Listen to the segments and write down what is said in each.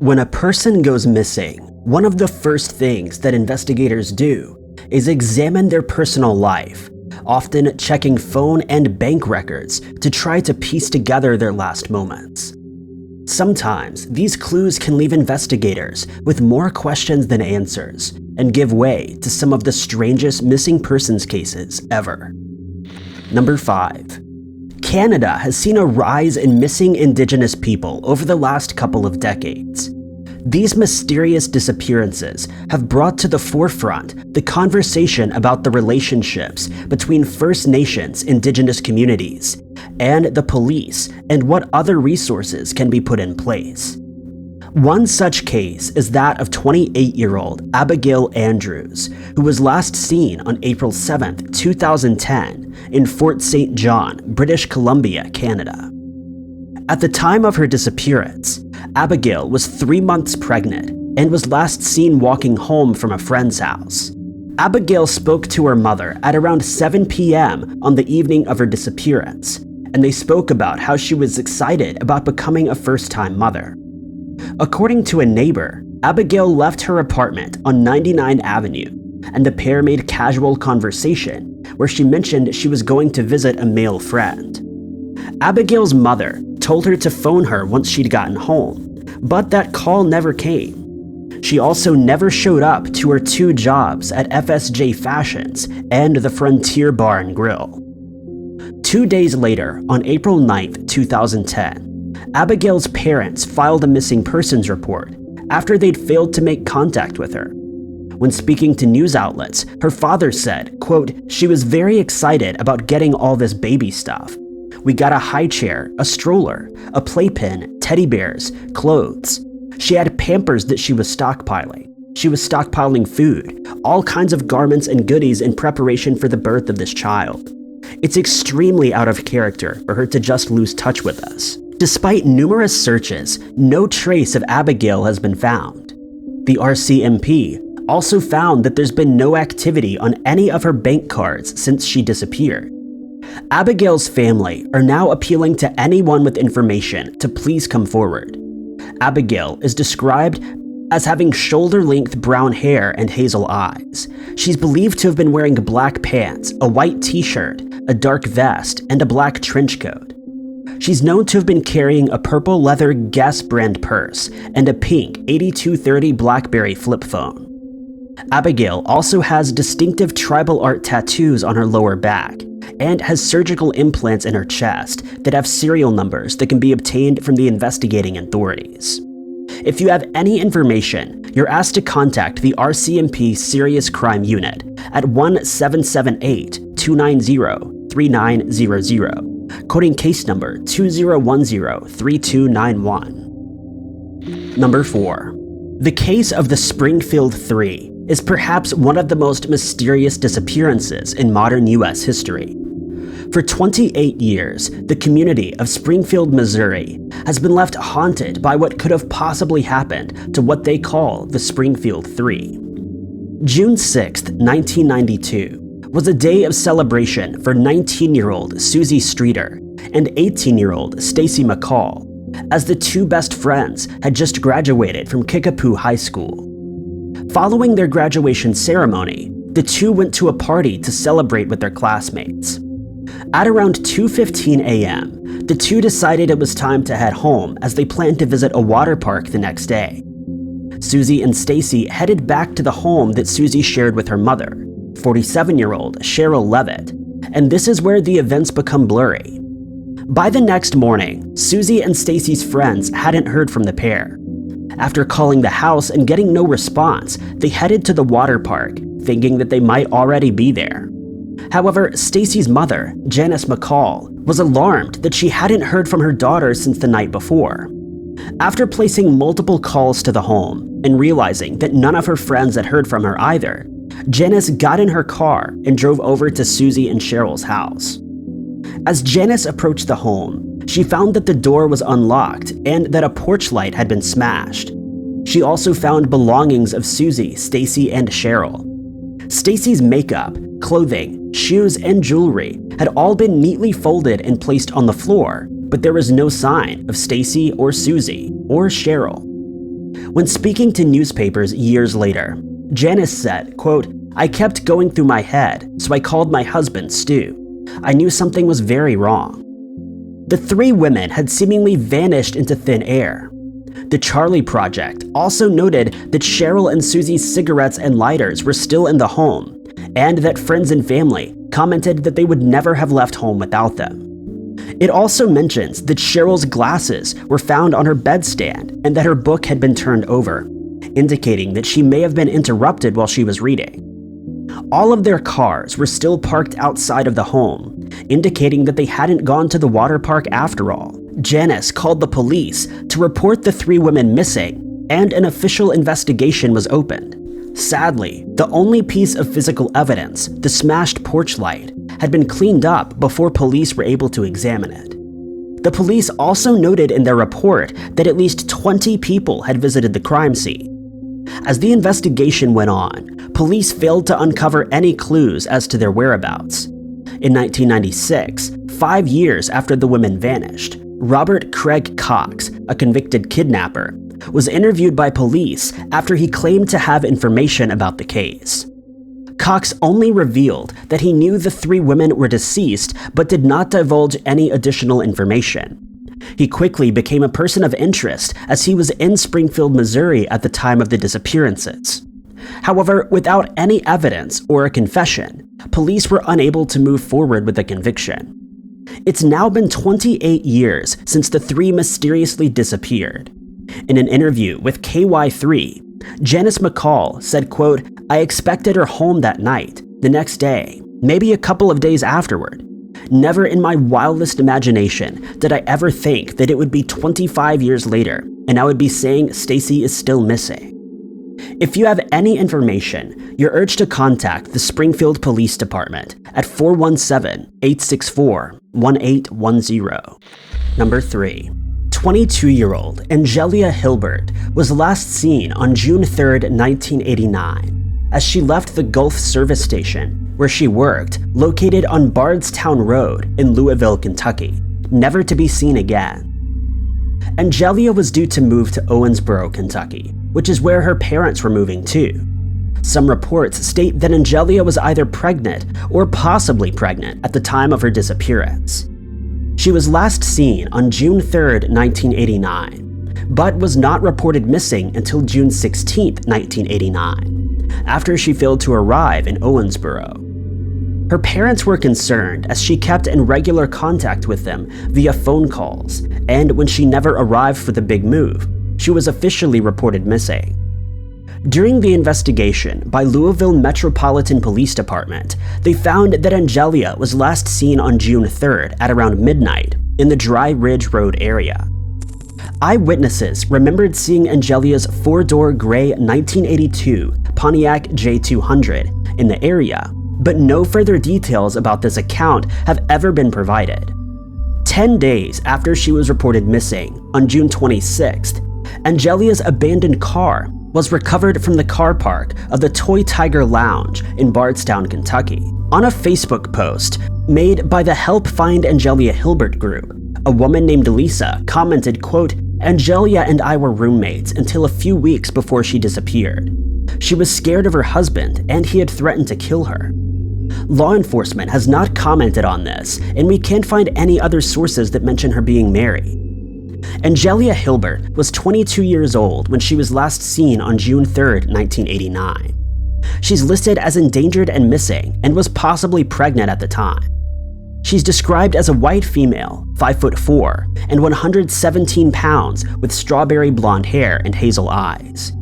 When a person goes missing, one of the first things that investigators do is examine their personal life, often checking phone and bank records to try to piece together their last moments. Sometimes, these clues can leave investigators with more questions than answers and give way to some of the strangest missing persons cases ever. Number 5. Canada has seen a rise in missing Indigenous people over the last couple of decades. These mysterious disappearances have brought to the forefront the conversation about the relationships between First Nations Indigenous communities and the police and what other resources can be put in place. One such case is that of 28-year-old Abigail Andrews, who was last seen on April 7, 2010 in Fort St. John, British Columbia, Canada. At the time of her disappearance, Abigail was 3 months pregnant and was last seen walking home from a friend's house. Abigail spoke to her mother at around 7 p.m. on the evening of her disappearance, and they spoke about how she was excited about becoming a first-time mother. According to a neighbor, Abigail left her apartment on 99 Avenue, and the pair made casual conversation where she mentioned she was going to visit a male friend. Abigail's mother told her to phone her once she'd gotten home, but that call never came. She also never showed up to her 2 jobs at FSJ Fashions and the Frontier Bar and Grill. 2 days later, on April 9, 2010, Abigail's parents filed a missing persons report after they'd failed to make contact with her. When speaking to news outlets, her father said, quote, "She was very excited about getting all this baby stuff. We got a high chair, a stroller, a playpen, teddy bears, clothes. She had Pampers that she was stockpiling. She was stockpiling food, all kinds of garments and goodies in preparation for the birth of this child. It's extremely out of character for her to just lose touch with us." Despite numerous searches, no trace of Abigail has been found. The RCMP also found that there's been no activity on any of her bank cards since she disappeared. Abigail's family are now appealing to anyone with information to please come forward. Abigail is described as having shoulder-length brown hair and hazel eyes. She's believed to have been wearing black pants, a white t-shirt, a dark vest, and a black trench coat. She's known to have been carrying a purple leather Guess brand purse and a pink 8230 BlackBerry flip phone. Abigail also has distinctive tribal art tattoos on her lower back and has surgical implants in her chest that have serial numbers that can be obtained from the investigating authorities. If you have any information, you're asked to contact the RCMP Serious Crime Unit at 1-778-290-3900. Coding case number 20103291. Number 4. The case of the Springfield 3 is perhaps one of the most mysterious disappearances in modern U.S. history. For 28 years, the community of Springfield, Missouri has been left haunted by what could have possibly happened to what they call the Springfield 3. June 6, 1992, was a day of celebration for 19-year-old Susie Streeter and 18-year-old Stacy McCall, as the 2 best friends had just graduated from Kickapoo High School. Following their graduation ceremony, the 2 went to a party to celebrate with their classmates. At around 2:15 a.m., the 2 decided it was time to head home as they planned to visit a water park the next day. Susie and Stacy headed back to the home that Susie shared with her mother, 47-year-old Cheryl Levitt, and this is where the events become blurry. By the next morning, Susie and Stacy's friends hadn't heard from the pair. After calling the house and getting no response, they headed to the water park, thinking that they might already be there. However, Stacy's mother, Janice McCall, was alarmed that she hadn't heard from her daughter since the night before. After placing multiple calls to the home and realizing that none of her friends had heard from her either, Janice got in her car and drove over to Susie and Cheryl's house. As Janice approached the home, she found that the door was unlocked and that a porch light had been smashed. She also found belongings of Susie, Stacy, and Cheryl. Stacy's makeup, clothing, shoes, and jewelry had all been neatly folded and placed on the floor, but there was no sign of Stacy or Susie or Cheryl. When speaking to newspapers years later, Janice said, quote, "I kept going through my head, so I called my husband, Stu. I knew something was very wrong." The three women had seemingly vanished into thin air. The Charlie Project also noted that Cheryl and Susie's cigarettes and lighters were still in the home, and that friends and family commented that they would never have left home without them. It also mentions that Cheryl's glasses were found on her bedstand and that her book had been turned over, indicating that she may have been interrupted while she was reading. All of their cars were still parked outside of the home, indicating that they hadn't gone to the water park after all. Janice called the police to report the three women missing, and an official investigation was opened. Sadly, the only piece of physical evidence, the smashed porch light, had been cleaned up before police were able to examine it. The police also noted in their report that at least 20 people had visited the crime scene. As the investigation went on, police failed to uncover any clues as to their whereabouts. In 1996, 5 years after the women vanished, Robert Craig Cox, a convicted kidnapper, was interviewed by police after he claimed to have information about the case. Cox only revealed that he knew the three women were deceased but did not divulge any additional information. He quickly became a person of interest as he was in Springfield, Missouri at the time of the disappearances. However, without any evidence or a confession, police were unable to move forward with a conviction. It's now been 28 years since the three mysteriously disappeared. In an interview with KY3, Janice McCall said, quote, "I expected her home that night, the next day, maybe a couple of days afterward. Never in my wildest imagination did I ever think that it would be 25 years later and I would be saying Stacy is still missing." If you have any information, you're urged to contact the Springfield Police Department at 417-864-1810. Number 3. 22-year-old Angelia Hilbert was last seen on June 3, 1989, as she left the Gulf service station where she worked, located on Bardstown Road in Louisville, Kentucky, never to be seen again. Angelia was due to move to Owensboro, Kentucky, which is where her parents were moving to. Some reports state that Angelia was either pregnant or possibly pregnant at the time of her disappearance. She was last seen on June 3, 1989, but was not reported missing until June 16, 1989, after she failed to arrive in Owensboro. Her parents were concerned as she kept in regular contact with them via phone calls, and when she never arrived for the big move, she was officially reported missing. During the investigation by Louisville Metropolitan Police Department, they found that Angelia was last seen on June 3rd at around midnight in the Dry Ridge Road area. Eyewitnesses remembered seeing Angelia's four-door gray 1982 Pontiac J200 in the area, but no further details about this account have ever been provided. 10 days after she was reported missing, on June 26th, Angelia's abandoned car was recovered from the car park of the Toy Tiger Lounge in Bardstown, Kentucky. On a Facebook post made by the Help Find Angelia Hilbert group, a woman named Lisa commented, quote, "Angelia and I were roommates until a few weeks before she disappeared. She was scared of her husband and he had threatened to kill her. Law enforcement has not commented on this, and we can't find any other sources that mention her being married." Angelia Hilbert was 22 years old when she was last seen on June 3, 1989. She's listed as endangered and missing and was possibly pregnant at the time. She's described as a white female, 5'4", and 117 pounds with strawberry blonde hair and hazel eyes.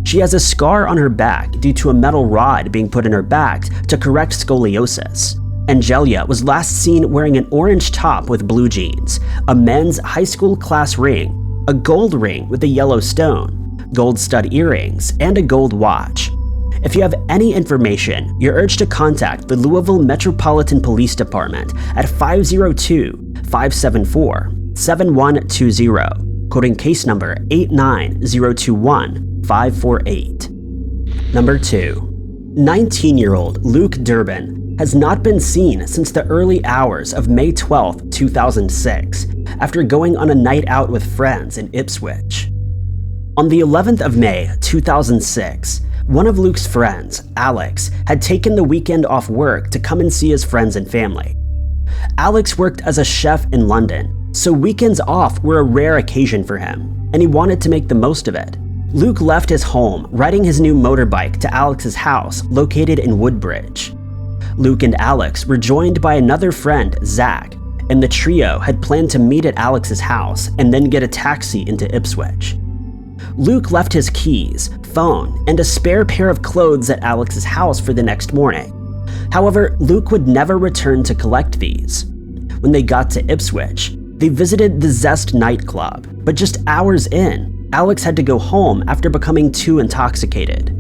She has a scar on her back due to a metal rod being put in her back to correct scoliosis. Angelia was last seen wearing an orange top with blue jeans, a men's high school class ring, a gold ring with a yellow stone, gold stud earrings, and a gold watch. If you have any information, you're urged to contact the Louisville Metropolitan Police Department at 502-574-7120, quoting case number 89021-548. Number 2. 19-year-old Luke Durban has not been seen since the early hours of May 12, 2006, after going on a night out with friends in Ipswich. On the 11th of May, 2006, one of Luke's friends, Alex, had taken the weekend off work to come and see his friends and family. Alex worked as a chef in London, so weekends off were a rare occasion for him, and he wanted to make the most of it. Luke left his home riding his new motorbike to Alex's house located in Woodbridge. Luke and Alex were joined by another friend, Zach, and the trio had planned to meet at Alex's house and then get a taxi into Ipswich. Luke left his keys, phone, and a spare pair of clothes at Alex's house for the next morning. However, Luke would never return to collect these. When they got to Ipswich, they visited the Zest nightclub, but just hours in, Alex had to go home after becoming too intoxicated.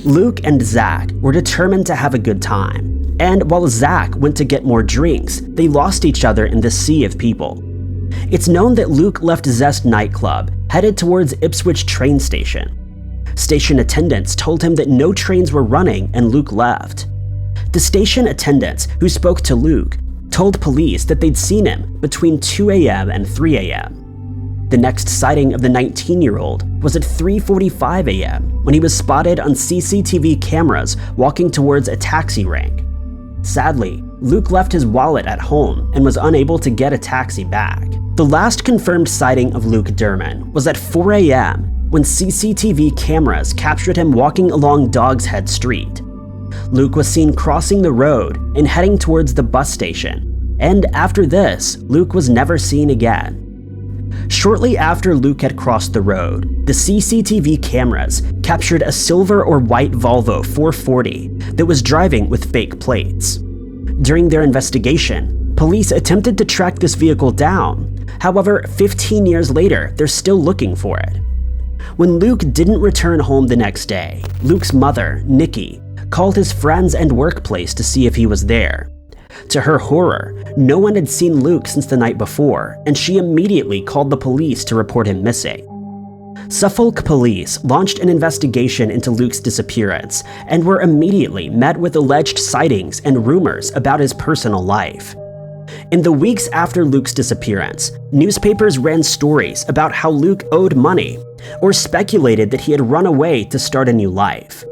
Luke and Zach were determined to have a good time, and while Zach went to get more drinks, they lost each other in the sea of people. It's known that Luke left Zest nightclub, headed towards Ipswich train station. Station attendants told him that no trains were running and Luke left. The station attendants who spoke to Luke told police that they'd seen him between 2 a.m. and 3 a.m. The next sighting of the 19-year-old was at 3:45 a.m. when he was spotted on CCTV cameras walking towards a taxi rank. Sadly, Luke left his wallet at home and was unable to get a taxi back. The last confirmed sighting of Luke Durman was at 4 a.m. when CCTV cameras captured him walking along Dog's Head Street. Luke was seen crossing the road and heading towards the bus station, and after this, Luke was never seen again. Shortly after Luke had crossed the road, the CCTV cameras captured a silver or white Volvo 440 that was driving with fake plates. During their investigation, police attempted to track this vehicle down. However, 15 years later, they're still looking for it. When Luke didn't return home the next day, Luke's mother, Nikki, called his friends and workplace to see if he was there. To her horror, no one had seen Luke since the night before, and she immediately called the police to report him missing. Suffolk police launched an investigation into Luke's disappearance and were immediately met with alleged sightings and rumors about his personal life. In the weeks after Luke's disappearance, newspapers ran stories about how Luke owed money or speculated that he had run away to start a new life.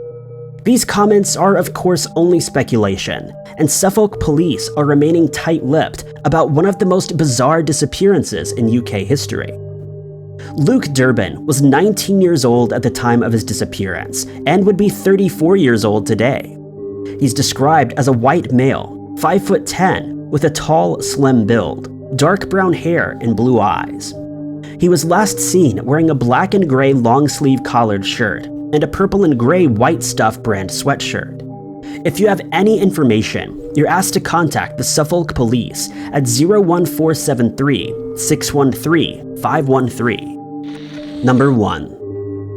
These comments are of course only speculation, and Suffolk police are remaining tight-lipped about one of the most bizarre disappearances in UK history. Luke Durban was 19 years old at the time of his disappearance and would be 34 years old today. He's described as a white male, 5'10", with a tall, slim build, dark brown hair and blue eyes. He was last seen wearing a black and gray long-sleeve collared shirt and a purple and gray White Stuff brand sweatshirt. If you have any information, you're asked to contact the Suffolk Police at 01473 613 513. Number 1.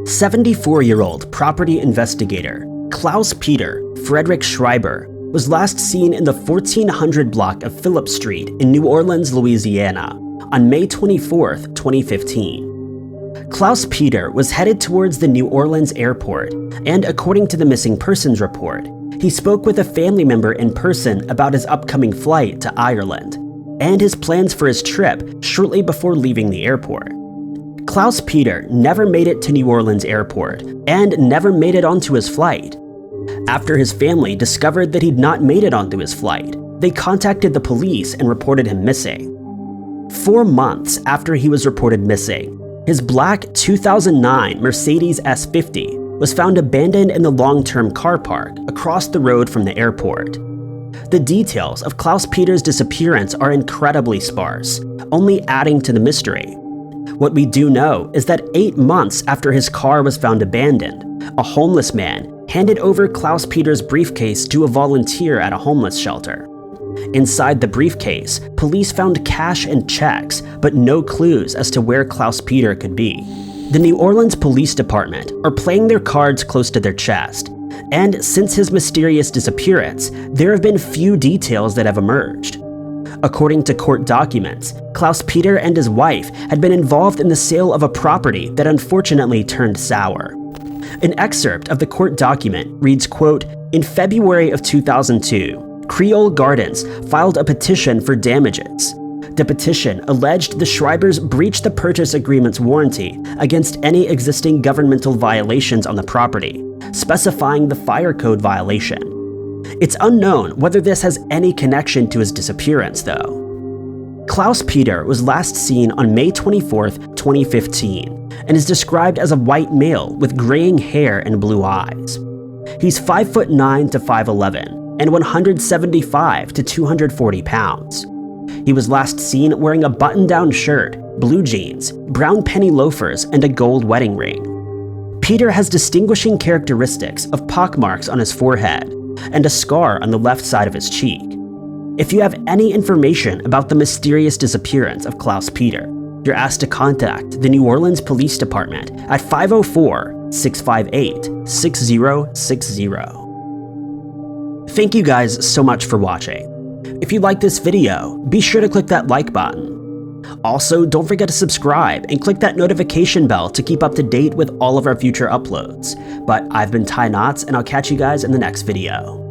74-year-old property investigator Klaus Peter Frederick Schreiber was last seen in the 1400 block of Phillip Street in New Orleans, Louisiana, on May 24, 2015. Klaus Peter was headed towards the New Orleans airport, and according to the missing persons report, he spoke with a family member in person about his upcoming flight to Ireland, and his plans for his trip shortly before leaving the airport. Klaus Peter never made it to New Orleans airport, and never made it onto his flight. After his family discovered that he'd not made it onto his flight, they contacted the police and reported him missing. 4 months after he was reported missing, his black 2009 Mercedes S50 was found abandoned in the long-term car park across the road from the airport. The details of Klaus Peter's disappearance are incredibly sparse, only adding to the mystery. What we do know is that 8 months after his car was found abandoned, a homeless man handed over Klaus Peter's briefcase to a volunteer at a homeless shelter. Inside the briefcase, police found cash and checks, but no clues as to where Klaus Peter could be. The New Orleans Police Department are playing their cards close to their chest, and since his mysterious disappearance, there have been few details that have emerged. According to court documents, Klaus Peter and his wife had been involved in the sale of a property that unfortunately turned sour. An excerpt of the court document reads, quote, "In February of 2002, Creole Gardens filed a petition for damages. The petition alleged the Schreibers breached the purchase agreement's warranty against any existing governmental violations on the property, specifying the fire code violation. It's unknown whether this has any connection to his disappearance, though. Klaus Peters was last seen on May 24, 2015, and is described as a white male with graying hair and blue eyes. He's 5'9" to 5'11", and 175 to 240 pounds. He was last seen wearing a button-down shirt, blue jeans, brown penny loafers, and a gold wedding ring. Peters has distinguishing characteristics of pockmarks on his forehead and a scar on the left side of his cheek. If you have any information about the mysterious disappearance of Klaus Peters, you're asked to contact the New Orleans Police Department at 504-658-6060. Thank you guys so much for watching. If you like this video, be sure to click that like button. Also, don't forget to subscribe and click that notification bell to keep up to date with all of our future uploads. But I've been Ty Knotts, and I'll catch you guys in the next video.